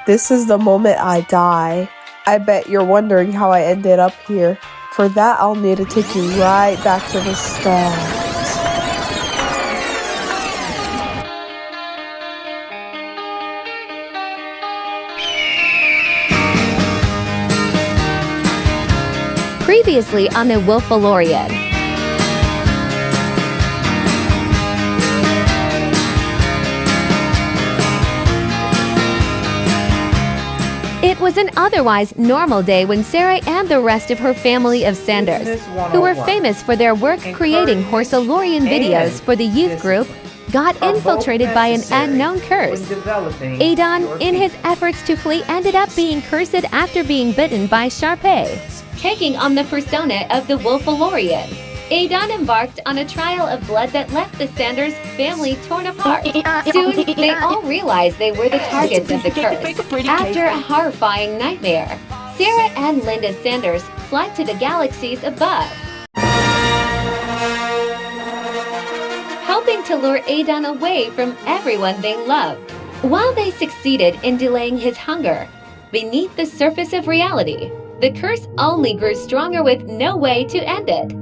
This is the moment I die. I bet you're wondering how I ended up here. For that, I'll need to take you right back to the start. Previously on The Wolfalorian. It was an otherwise normal day when Sara and the rest of her family of Sanders, who were famous for their work creating Wolfalorian videos for the youth group, got infiltrated by an unknown curse. Adon, in his efforts to flee, ended up being cursed after being bitten by Sharpay. Taking on the persona of the Wolfalorian, Adon embarked on a trail of blood that left the Sanders family torn apart. Soon, they all realized they were the targets of the curse. After a horrifying nightmare, Sara and Linda Sanders fled to the galaxies above, helping to lure Adon away from everyone they loved. While they succeeded in delaying his hunger, beneath the surface of reality, the curse only grew stronger with no way to end it.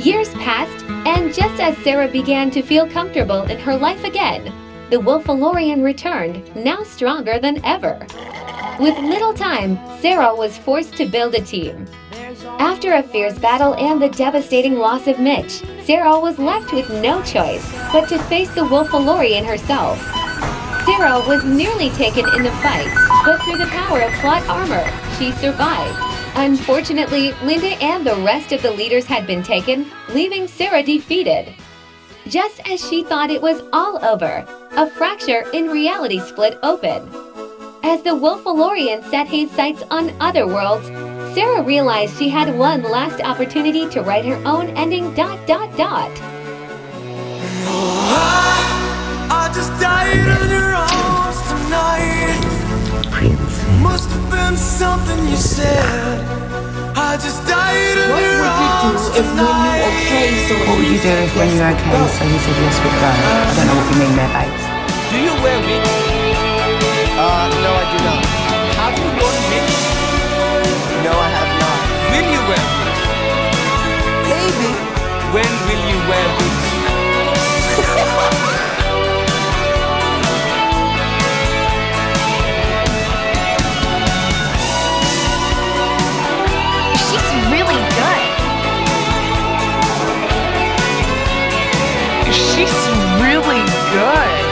Years passed, and just as Sara began to feel comfortable in her life again, the Wolfalorian returned, now stronger than ever. With little time, Sara was forced to build a team. After a fierce battle and the devastating loss of Mitch, Sara was left with no choice but to face the Wolfalorian herself. Sara was nearly taken in the fight, but through the power of plot armor, she survived. Unfortunately, Linda and the rest of the leaders had been taken, leaving Sara defeated. Just as she thought it was all over, a fracture in reality split open. As the Wolfalorian set his sights on other worlds, Sara realized she had one last opportunity to write her own ending ... I just died in your arms tonight. Must have been something you said. I just died in your arms tonight. What would you do if when you're okay, so he said yes, we'd go? I don't know what you mean there, babes. Do you wear wigs? No, I do not. Have you worn wigs? No, I have not. Will you wear wigs? Maybe. When will you wear wigs? She's really good.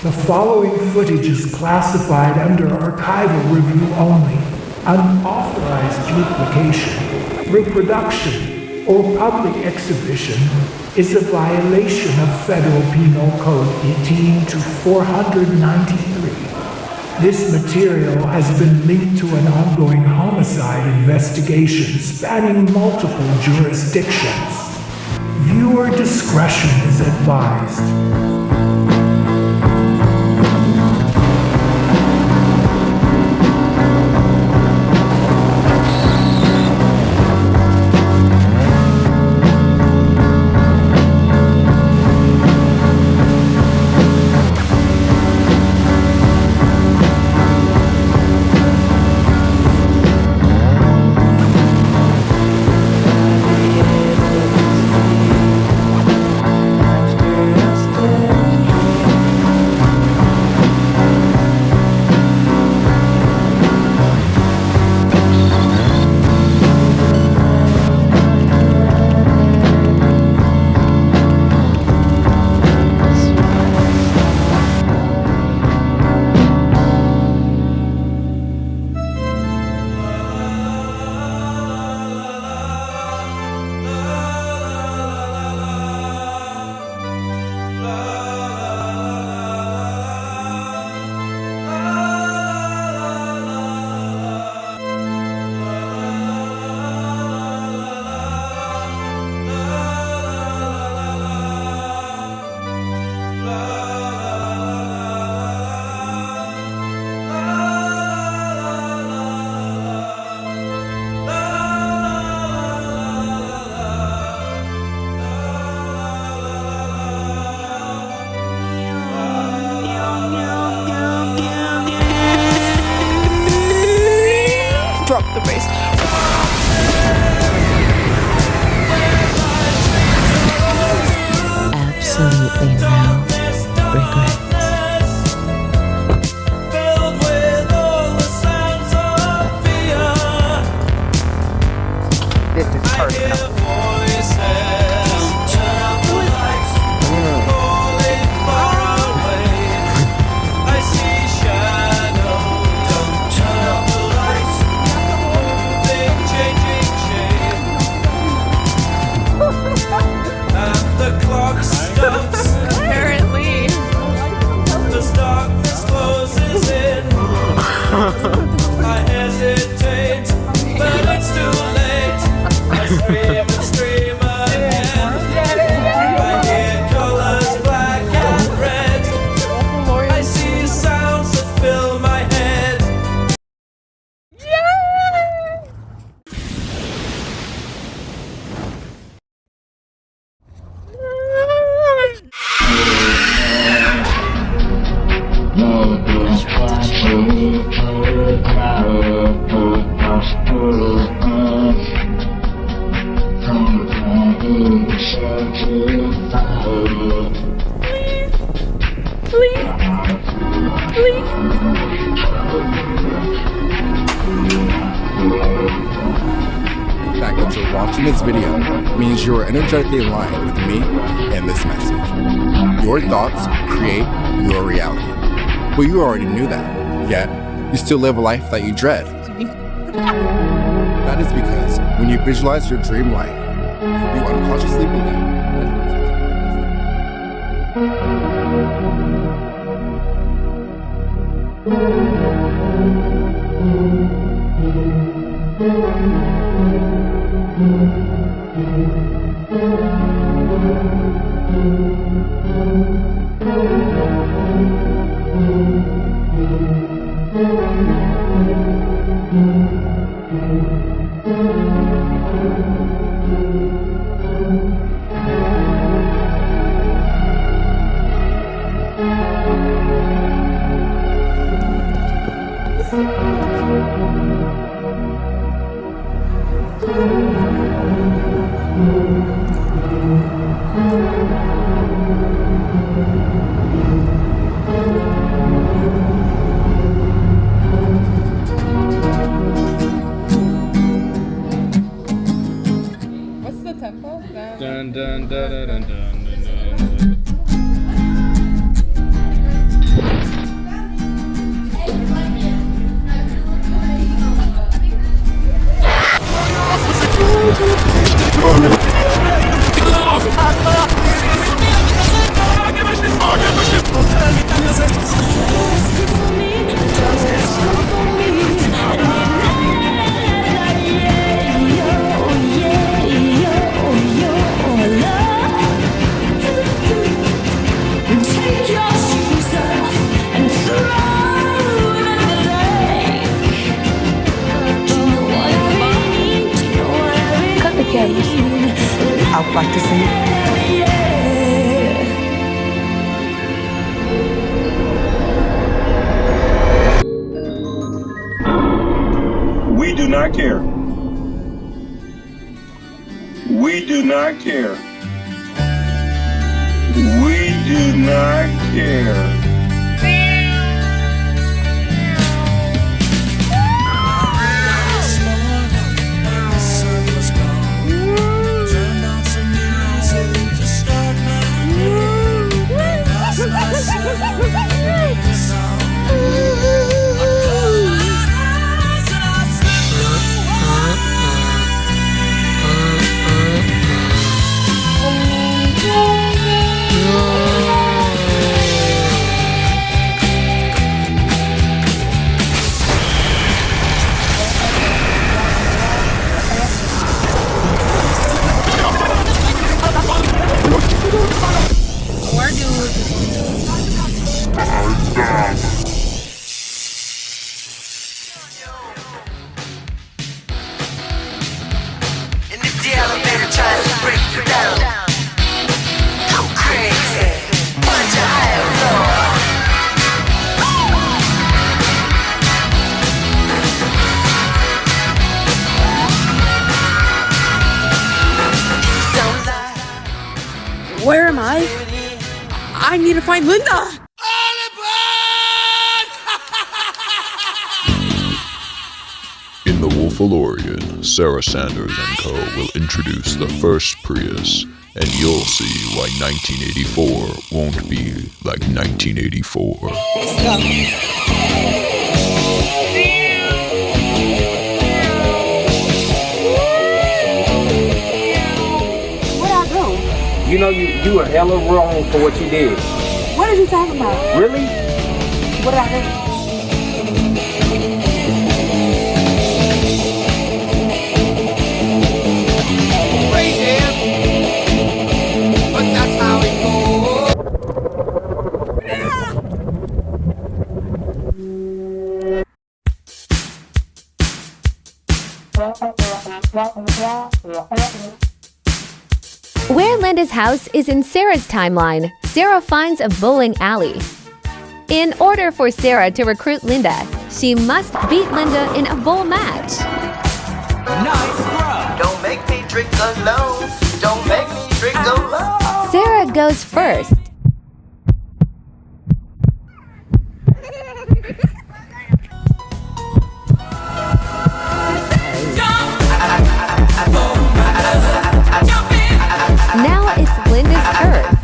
The following footage is classified under archival review only. Unauthorized duplication, reproduction, or public exhibition is a violation of Federal Penal Code 18-493. This material has been linked to an ongoing homicide investigation spanning multiple jurisdictions. Viewer discretion is advised. The bass. Absolutely no regrets. This is personal. Apparently. I hesitate, but it's too late. I scream and scream again. I hear colors black and red. I see sounds that fill my head. The fact that you're watching this video means you are energetically aligned with me and this message. Your thoughts create your reality. Well, you already knew that, yet you still live a life that you dread. That is because when you visualize your dream life, you unconsciously believe that What's the tempo? Dun, dun, dun, dun, dun, dun, dun. Cut the cameras. Out practicing. We do not care. We do not care. We do not care. I need to find Linda! In The Wolfalorian, Sara Sanders and co. will introduce the first Prius, and you'll see why 1984 won't be like 1984. Let's go. You know you were hella wrong for what you did. What are you talking about? Really? What did I do? Where Linda's house is in Sarah's timeline, Sara finds a bowling alley. In order for Sara to recruit Linda, she must beat Linda in a bowl match. Nice bro. Don't make me drink alone. Don't make me drink alone. Sara goes first. Now it's Linda's turn.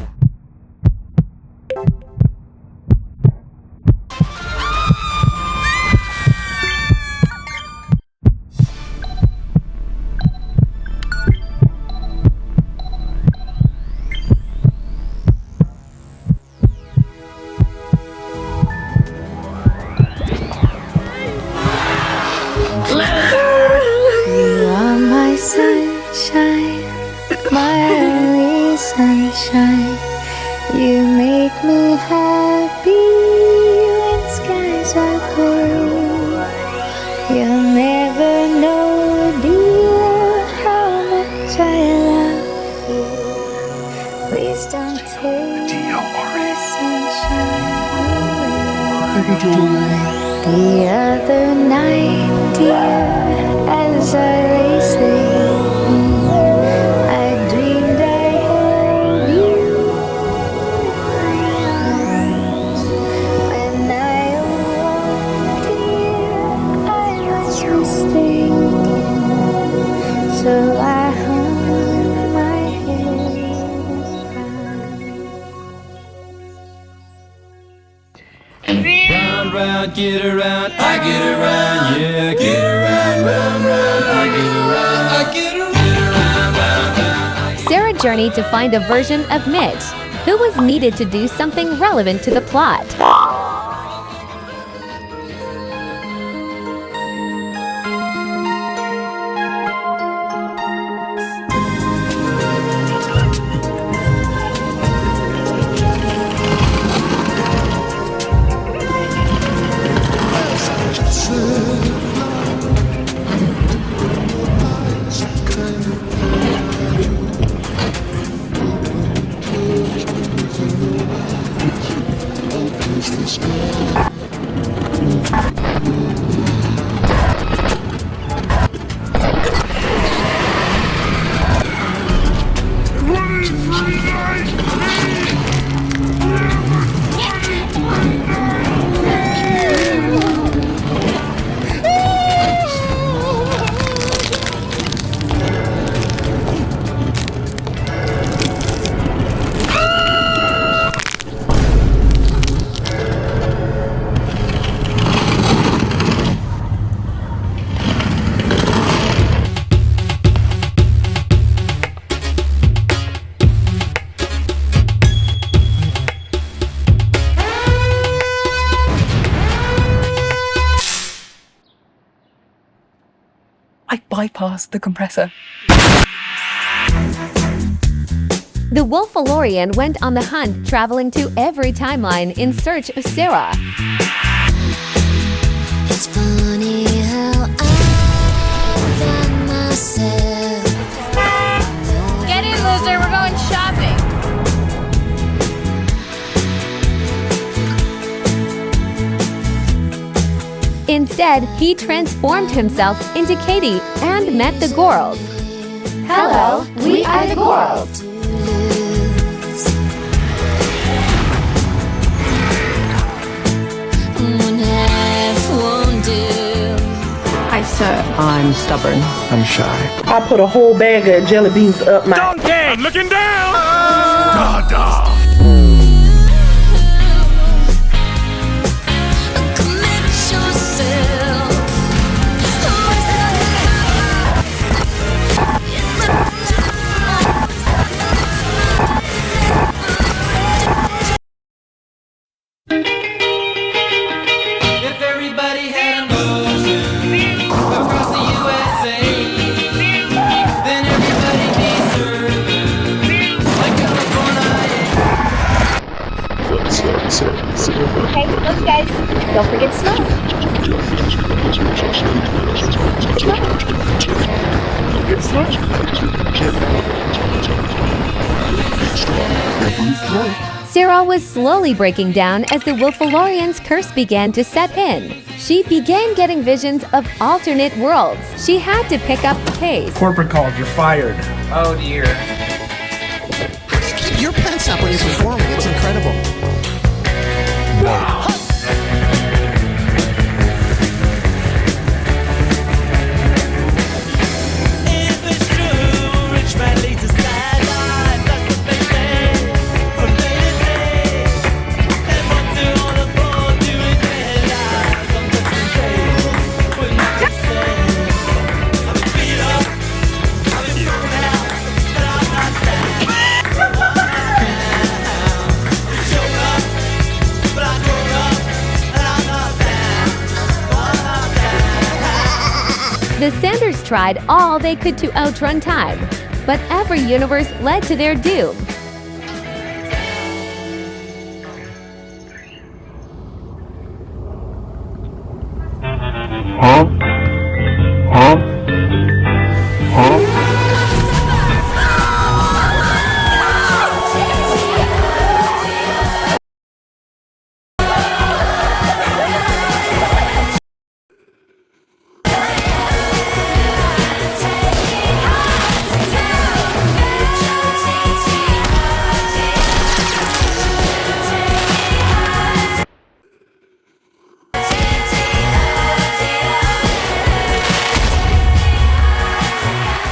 You are my sunshine, my only sunshine. You make me happy when skies are gray. You'll never know, dear, how much I love you. Please don't take my sunshine away. The other night, dear, as I lay sleeping, I dreamed I held you. When I awoke, dear, I was mistaken. So I hung my head and cried. Round, round, get around, I get around, yeah, get around, round, round, I get around, I get around, round, round. Sara journeyed to find a version of Mitch, who was needed to do something relevant to the plot. I bypassed the compressor. The Wolfalorian went on the hunt, traveling to every timeline in search of Sara. It's funny how I find myself. Get in, loser, we're going shopping. Instead, he transformed himself into Katie and met the girls. Hello, we are the girls. I said I'm stubborn. I'm shy. I put a whole bag of jelly beans up my... Donkey! I'm looking down! Dada! If everybody had an ocean across the USA, then everybody'd be serving like California. Okay, look guys, don't forget snow. Sara was slowly breaking down as the Wolfalorian's curse began to set in. She began getting visions of alternate worlds. She had to pick up the pace. Corporate called, you're fired. Oh dear. Keep your pants up when you're performing, it's incredible. If it's true, rich man leads a sad life. That's what they say from day to day. And what do all the poor do is realize on different days. What you can say. I've been beat up, I've been thrown out, but I'm not down. Show up, but I grown up, and I'm not down. I'm not down. The Sanders tried all they could to outrun time, but every universe led to their doom.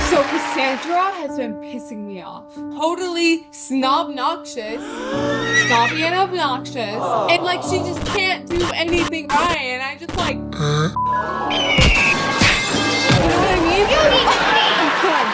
So Cassandra has been pissing me off. Totally snob-noxious. Snobby and obnoxious. And like she just can't do anything right. And I just like... You know what I mean? I'm done.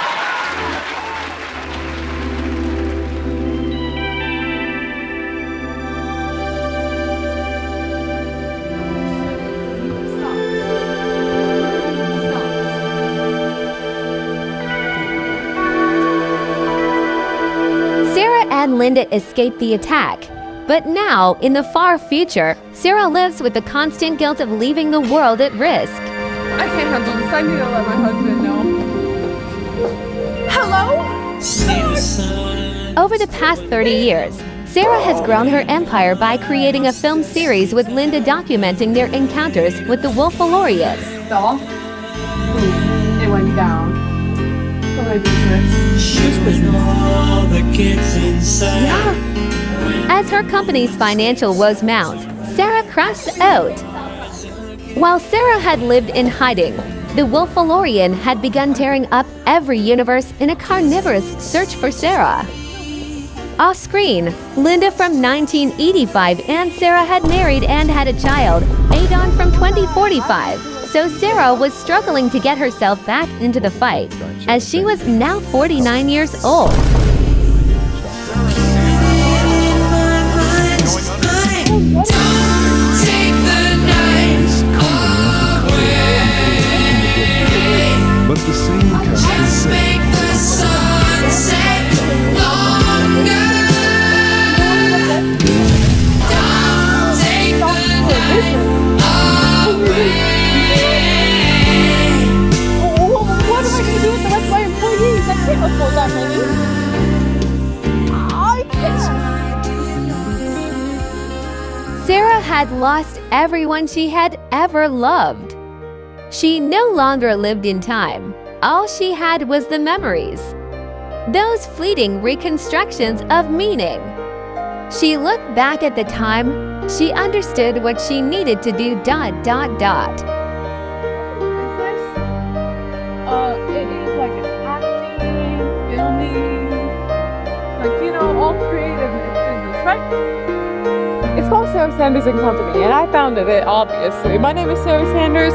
Sara and Linda escaped the attack. But now, in the far future, Sara lives with the constant guilt of leaving the world at risk. I can't handle this. I need to let my husband know. Hello? Over the past 30 years, Sara has grown her empire by creating a film series with Linda documenting their encounters with the Wolfalorian. Stop. It went down. What do I do this? All the kids inside. Yeah. As her company's financial woes mount, Sara crashed out. While Sara had lived in hiding, the Wolfalorian had begun tearing up every universe in a carnivorous search for Sara. Off-screen, Linda from 1985 and Sara had married and had a child, Adon from 2045. So Sara was struggling to get herself back into the fight, as she was now 49 years old. But the same can be said. What am I going to do with the rest of my employees? I can't afford that money. I can't. Sara had lost everyone she had ever loved. She no longer lived in time. All she had was the memories. Those fleeting reconstructions of meaning. She looked back at the time. She understood what she needed to do ... right? It's called Sara Sanders and Company, and I founded it, obviously. My name is Sara Sanders.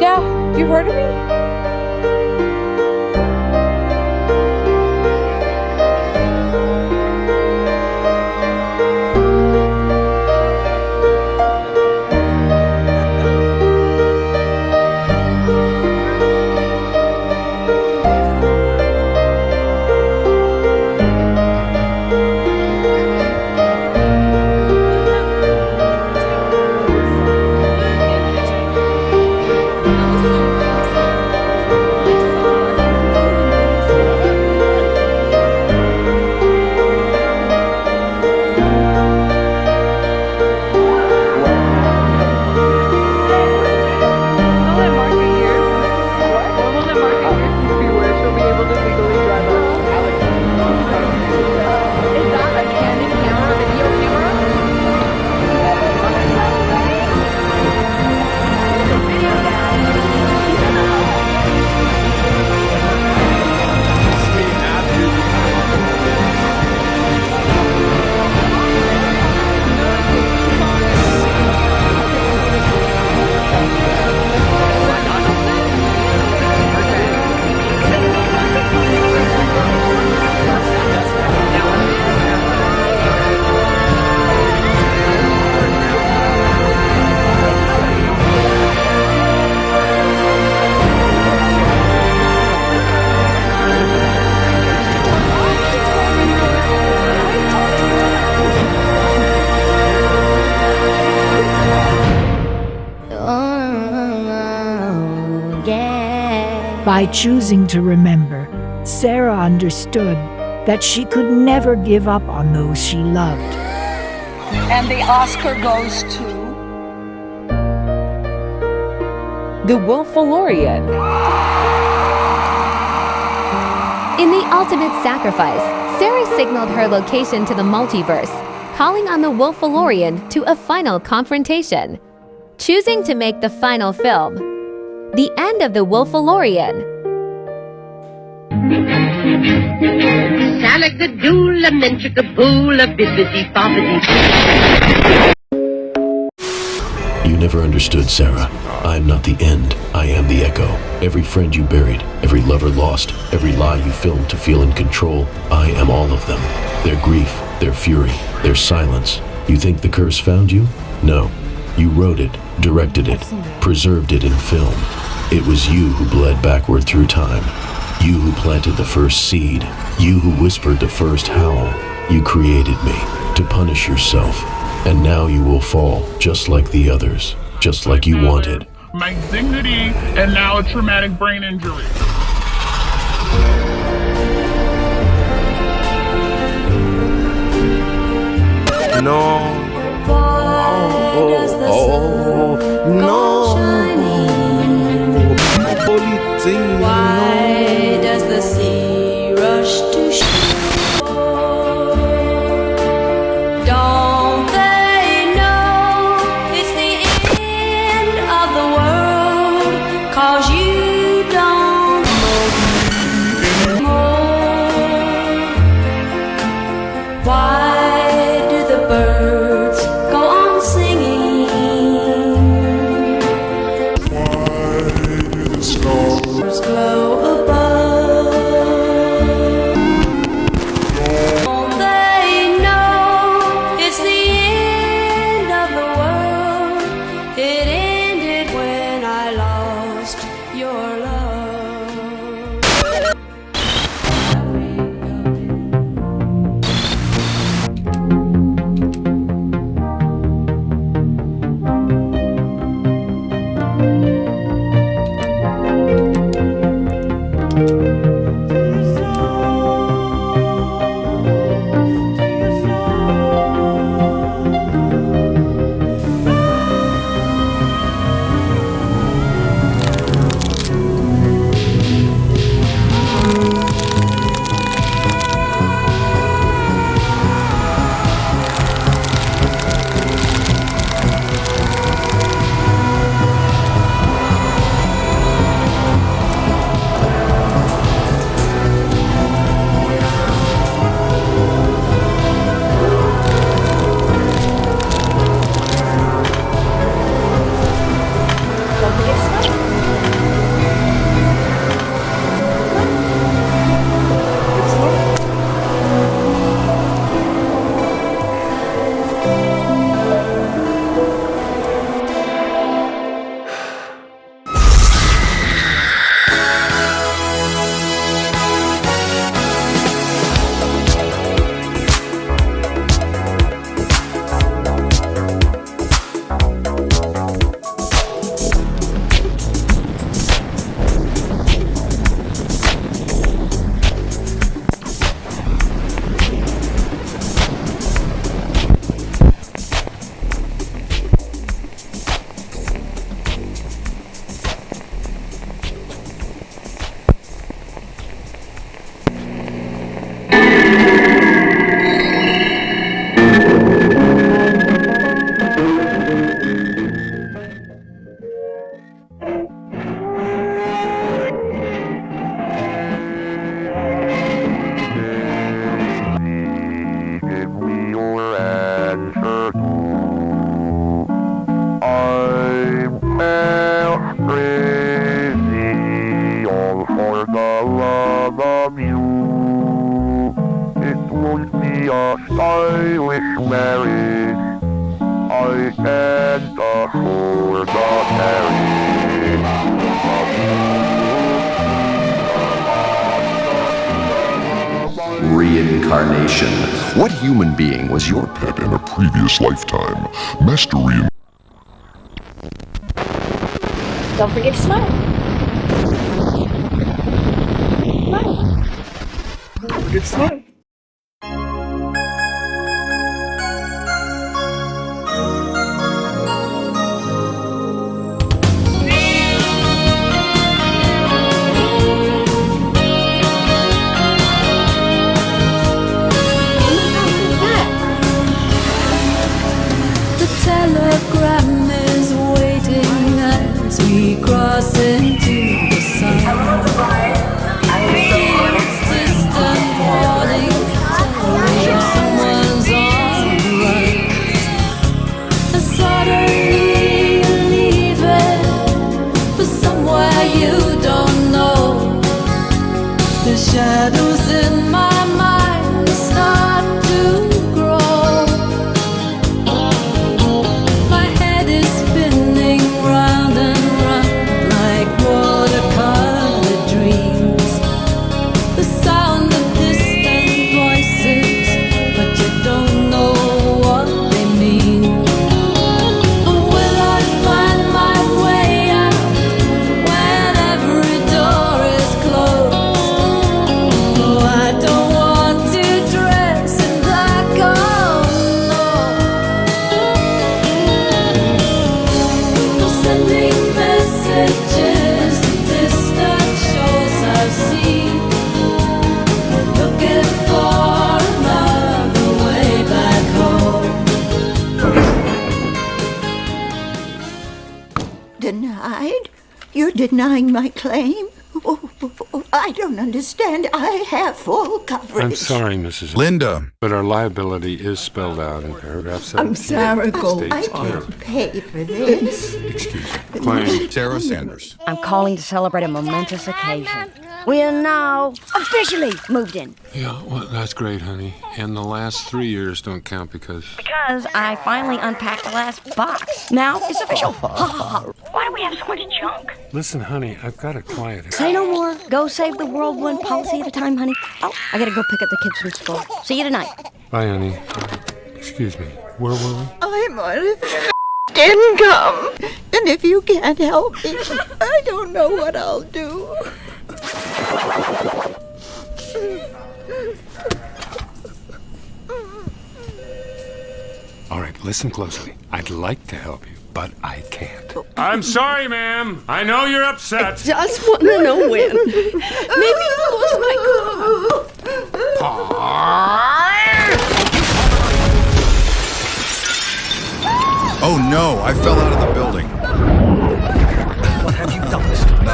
Yeah, you've heard of me? By choosing to remember, Sara understood that she could never give up on those she loved. And the Oscar goes to The Wolfalorian. In the ultimate sacrifice, Sara signaled her location to the multiverse, calling on the Wolfalorian to a final confrontation. Choosing to make the final film, The End of the Wolfalorian. Salagadoola, menchikaboola, bibbidi bobbidi. You never understood, Sara. I'm not the end. I am the echo. Every friend you buried, every lover lost, every lie you filmed to feel in control, I am all of them. Their grief, their fury, their silence. You think the curse found you? No. You wrote it, directed it, preserved it in film. It was you who bled backward through time. You who planted the first seed. You who whispered the first howl. You created me to punish yourself. And now you will fall, just like the others, just like you wanted. My dignity and now a traumatic brain injury. No. Why does the sea rush to shore? Don't they know it's the end of the world? 'Cause you don't know more. Why do the birds go on singing? Why do the stars glow above? married. I and the whore got married. Reincarnation. What human being was your pet in a previous lifetime? Master Reincarnation. Don't forget to smile. Don't forget to smile. Telegram is waiting as we cross into the sun. It's distant warning, telling someone's on the run. And suddenly you're leaving for somewhere you don't know. The shadows in my mind start to grow. Denied? You're denying my claim? Oh, I don't understand. I have full coverage. I'm sorry, Mrs. Linda. But our liability is spelled out in paragraph 7. I'm Sara Gold. I States clearly. didn't pay for this. Excuse me. Claim. Sara Sanders. I'm calling to celebrate a momentous occasion. We are now officially moved in. Yeah, well, that's great, honey. And the last 3 years don't count because I finally unpacked the last box. Now it's official. Why do we have so much junk? Listen, honey, I've got a client. Say no more. Go save the world one policy at a time, honey. Oh, I gotta go pick up the kids from school. See you tonight. Bye, honey. Excuse me. Where were we? I'm on income. And if you can't help me, I don't know what I'll do. All right, listen closely. I'd like to help you, but I can't. I'm sorry, ma'am. I know you're upset. I just want to know when. Maybe I lost my Oh no, I fell out of the building. What have you done this time?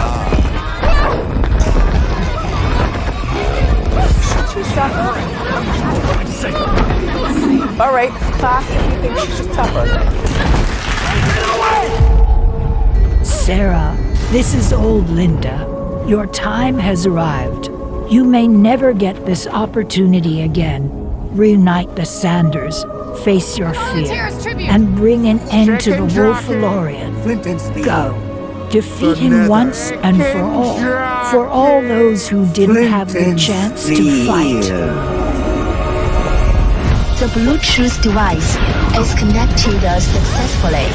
She's suffering. All right, class, if you think she's just tougher. Sarah, this is old Linda. Your time has arrived. You may never get this opportunity again. Reunite the Sanders, face your fear, and bring an end to the Wolfalorian. Go. Defeat him once and for all those who didn't have the chance to fight. The Bluetooth device is connected successfully.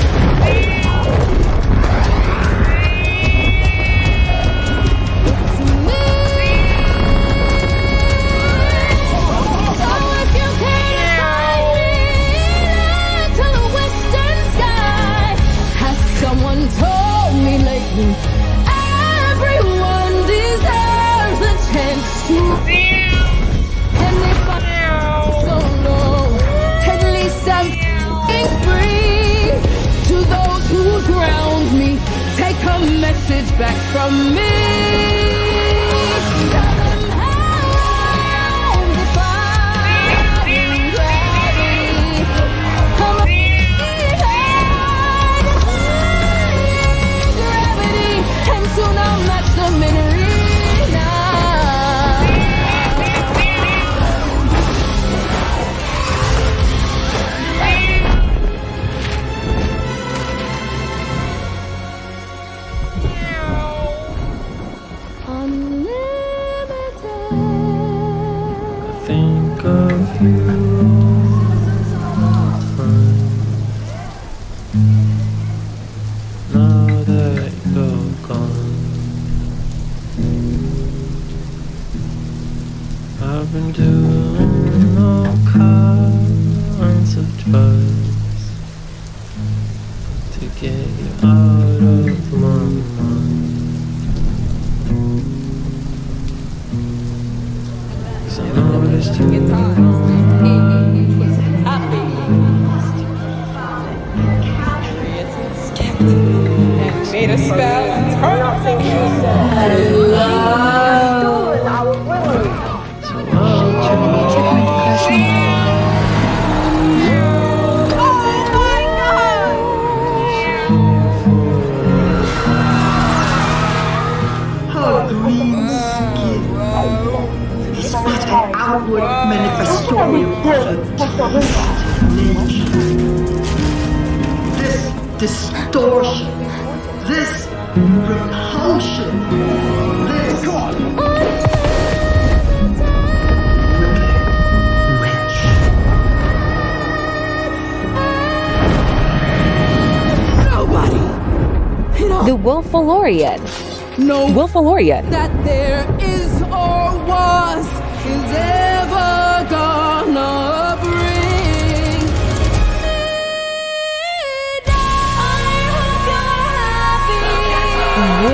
Everyone deserves a chance to feel. And if I'm so low, at least I'm free. To those who ground me, take a message back from me. Tell them how I'm defying gravity. Come on. And soon I'll match the Minerina. I've been doing all kinds of drugs to get you out of my mind. 'Cause I know it's too Made a spell. Her green skin is but an outward manifestation of her twisted nature. This distortion, this repulsion, this The Wolfalorian. No. Wolfalorian. That there is or was is ever gonna bring me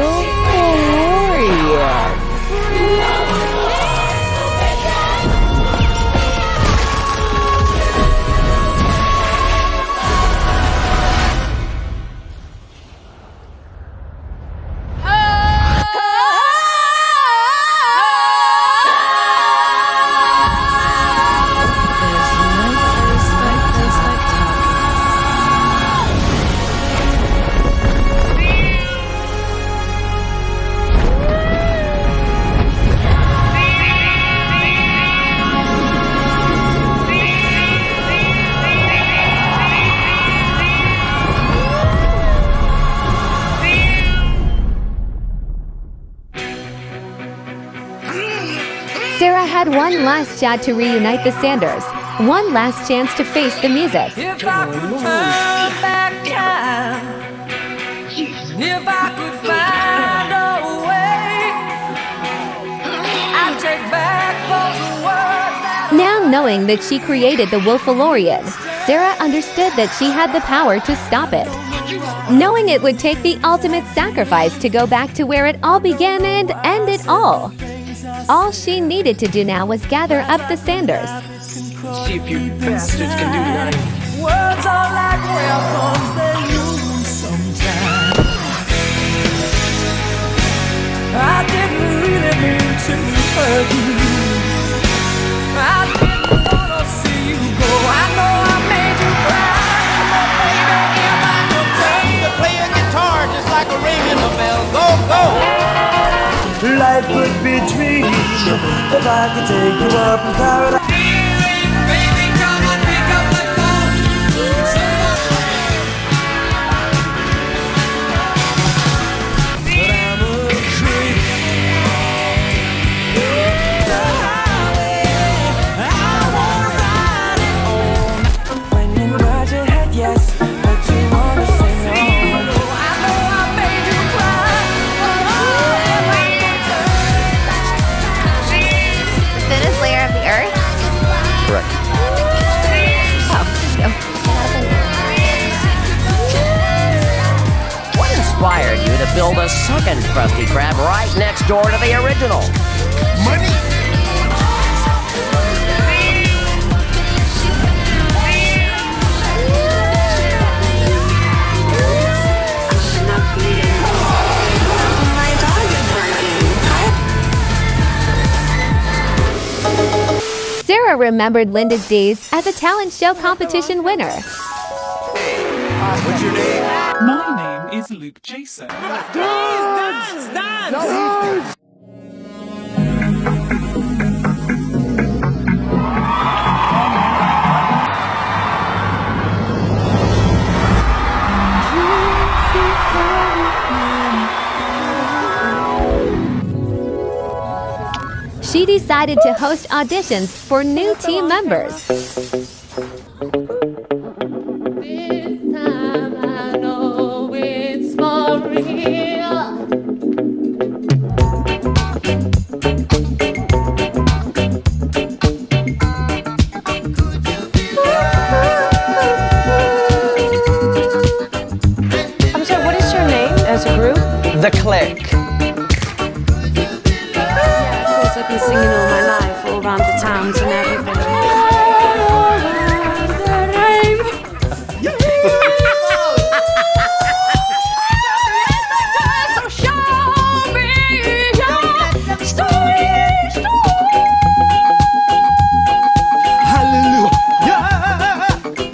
Sara had one last shot to reunite the Sanders, one last chance to face the music. If I could turn back time, if I could find a way, I'd take back those words that Now knowing that she created the Wolfalorian, Sara understood that she had the power to stop it. Knowing it would take the ultimate sacrifice to go back to where it all began and end it all. All she needed to do now was gather up the Sanders. see if you bastards can do nothing. Words are like weapons, they lose sometimes. I didn't really mean to hurt you. I didn't wanna see you go. I know I made you cry, but baby, if I could turn to play a guitar just like a ringing a bell, go, go. Life would be dreams if I could take you up in paradise. Baby, come on, pick up the phone. But I'm a creep. The highway, I wanna ride it on. When you nod your head yes, but you wanna say no. I know I made you cry. Thinnest layer of the earth? Correct. What inspired you to build a second Krusty Krab right next door to the original? Money. Sara remembered Linda's days as a talent show competition winner. What's your name? My name is Luke Jason. Dance! She decided to host auditions for new team members. This time I know it's for real. been singing all my life, all around the towns and everything.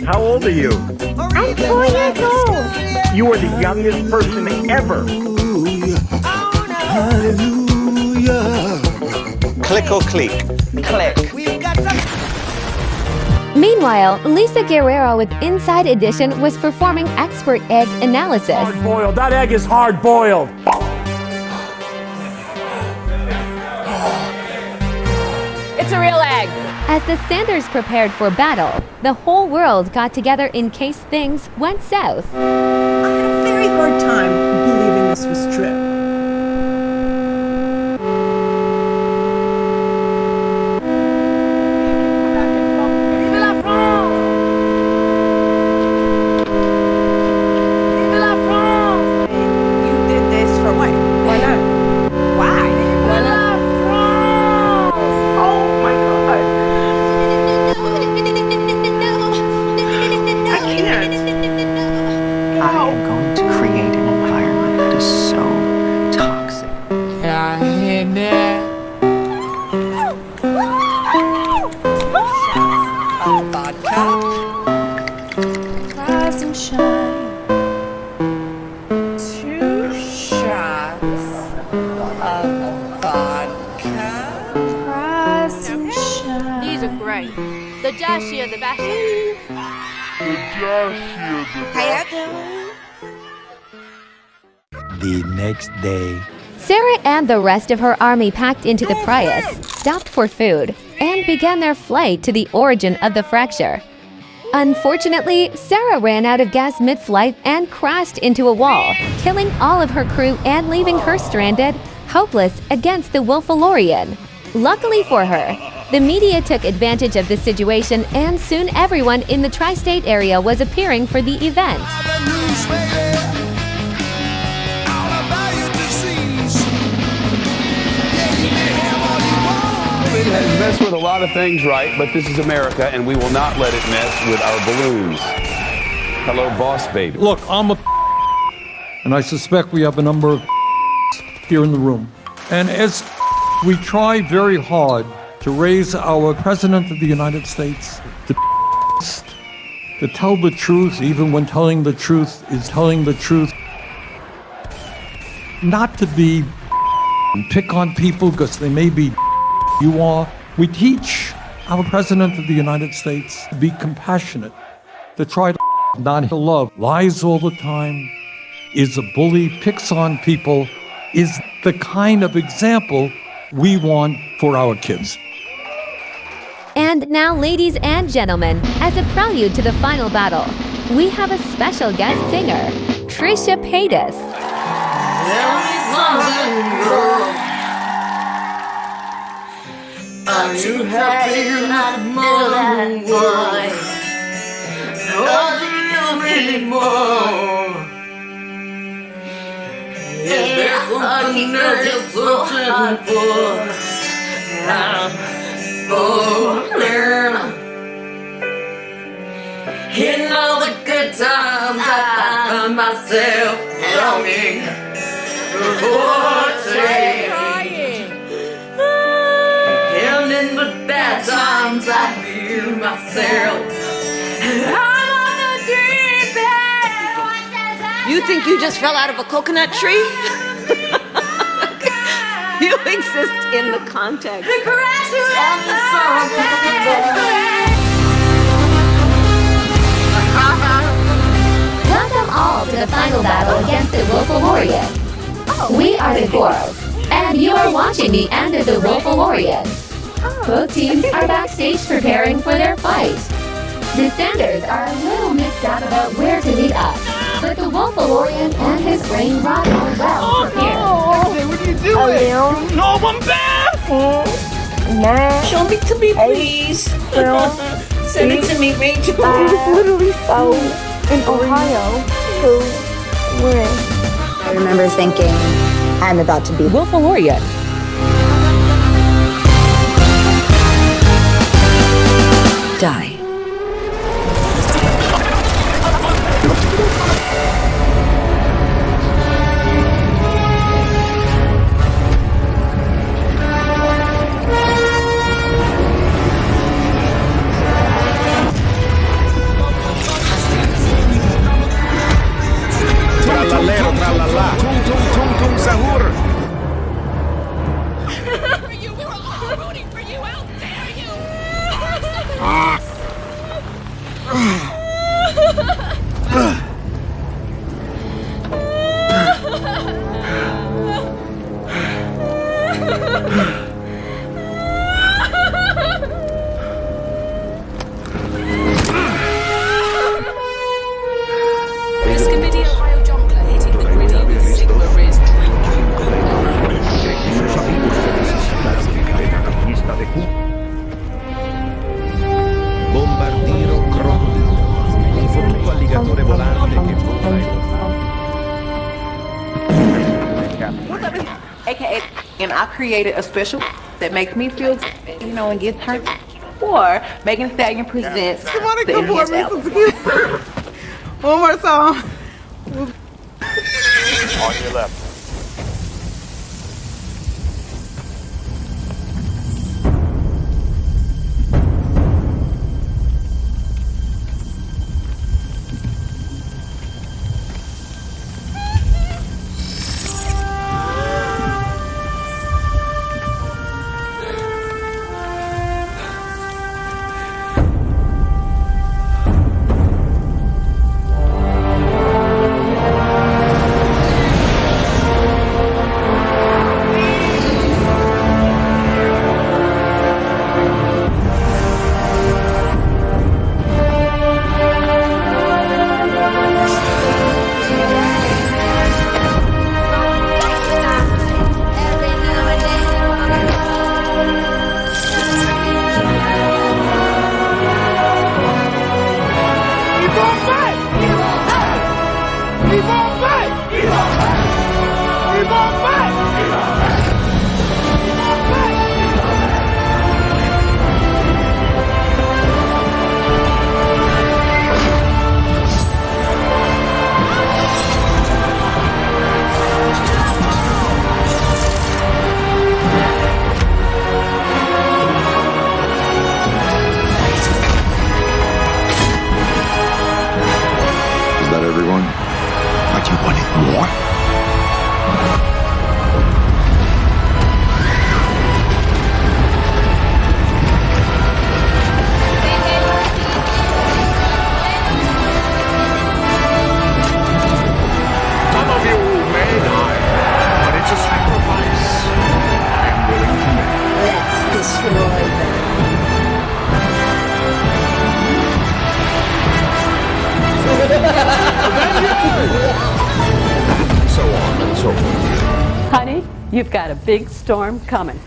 How old are you? I'm 4 years old. You are the youngest person ever. Click or click? Click. Meanwhile, Lisa Guerrero with Inside Edition was performing expert egg analysis. Hard-boiled. That egg is hard-boiled. It's a real egg. As the Sanders prepared for battle, the whole world got together in case things went south. I had a very hard time believing this was true. Rise and shine. 2 shots of vodka. Rise and shine. These are great. The dashier, the better. The next day. Sara and the rest of her army packed into the Prius, stopped for food, and began their flight to the origin of the fracture. Unfortunately, Sara ran out of gas mid-flight and crashed into a wall, killing all of her crew and leaving her stranded, hopeless against the Wolfalorian. Luckily for her, the media took advantage of this situation and soon everyone in the tri-state area was appearing for the event. It has messed with a lot of things, right? But this is America, and we will not let it mess with our balloons. Hello, boss baby. Look, I'm a and I suspect we have a number of here in the room. And as we try very hard to raise our President of the United States to tell the truth, even when telling the truth is telling the truth, not to be pick on people because they may be you are. We teach our President of the United States to be compassionate, to try to not to love, lies all the time, is a bully, picks on people, is the kind of example we want for our kids. And now, ladies and gentlemen, as a prelude to the final battle, we have a special guest singer, Trisha Paytas. Are you happy not more than one? Don't you love me anymore? Is there something that you're searching for? I'm falling. In all the good times I find myself longing for change. And in the bad times I feel myself. I'm on the deep end. You think you just fell out of a coconut tree? You exist in the context. Welcome all to the final battle against the Wolfalorian. We are the Corals, and you are watching the End of the Wolfalorian. Both teams are backstage preparing for their fight. The Sanders are a little mixed up about where to meet up, but the Wolfalorian and his brain rot are well prepared. What are you doing? No, I'm bad! Show me to me, please. Send it to me, Rachel. Literally so in Ohio who win. I remember thinking, I'm about to be Wolfalorian. die. Trallallero, trallallà. Tung, tung, tung, tung, sahur. Bombardiro crocodilo, un fottuto alligatore volante che AKA, and I created a special that makes me feel, and gets her. Or Megan Thee Stallion presents the enhanced album. One more song. On your left. So on and so forth. Honey, you've got a big storm coming.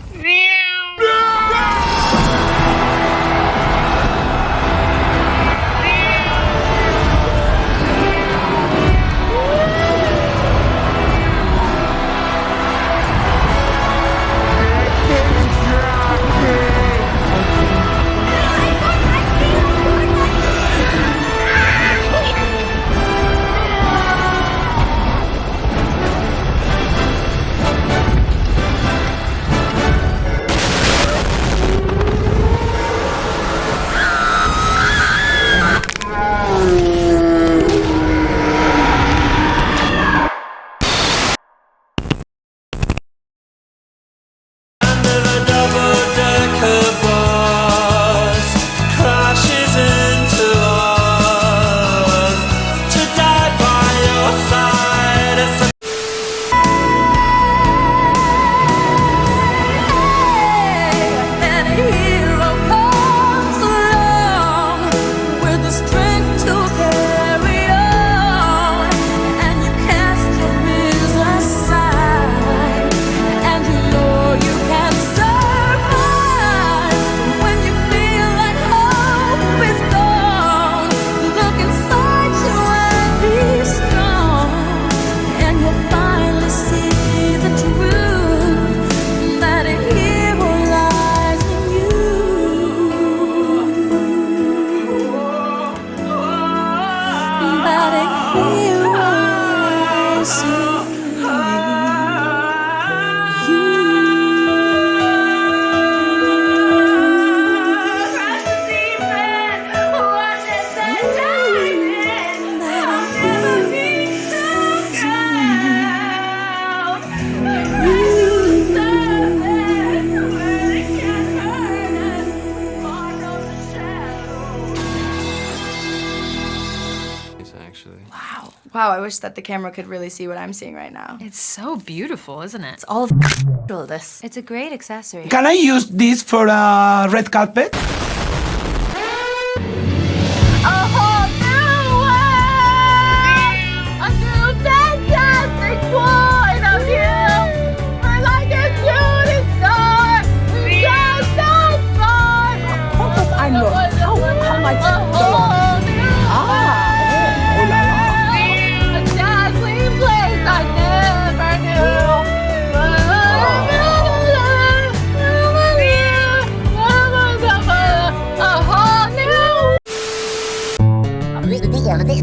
Wow, I wish that the camera could really see what I'm seeing right now. It's so beautiful, isn't it? It's all of this. It's a great accessory. Can I use this for a red carpet?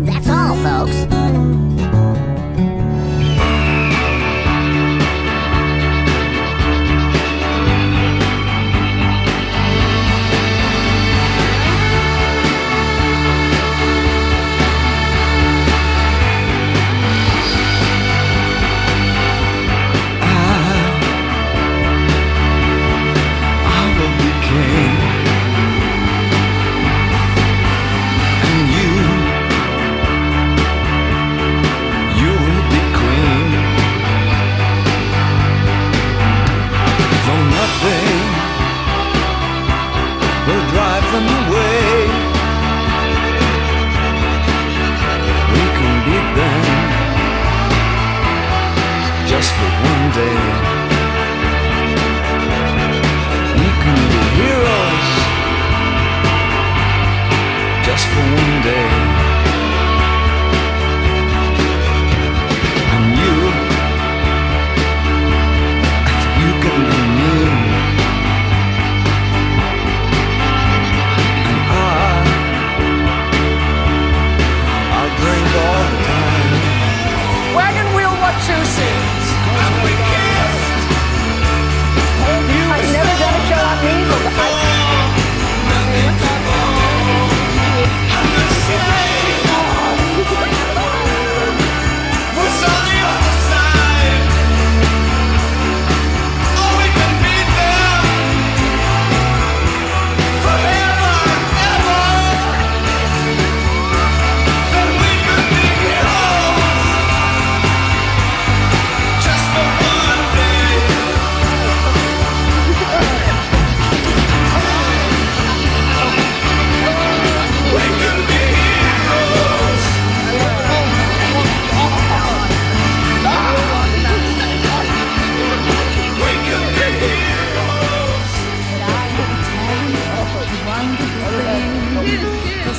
That's all, folks. Just for one day, we can be heroes. Just for one day, and you can be me, and I'll drink all the time. Wagon wheel, what you see? I've never done a show on measles.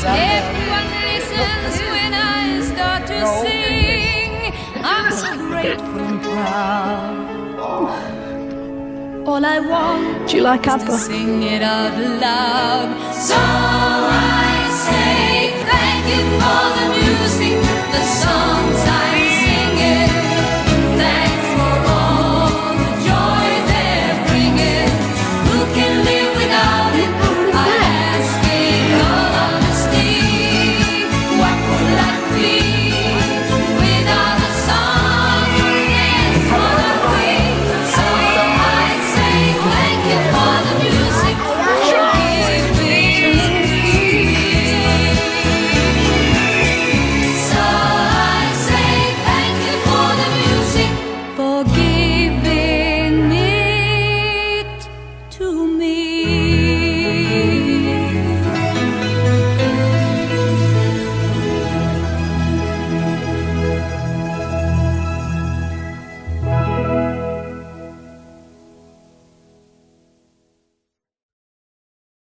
Everyone listens when I start to sing. I'm so grateful and proud. All I want Do you like is opera? to sing it out loud. So I say thank you for the music.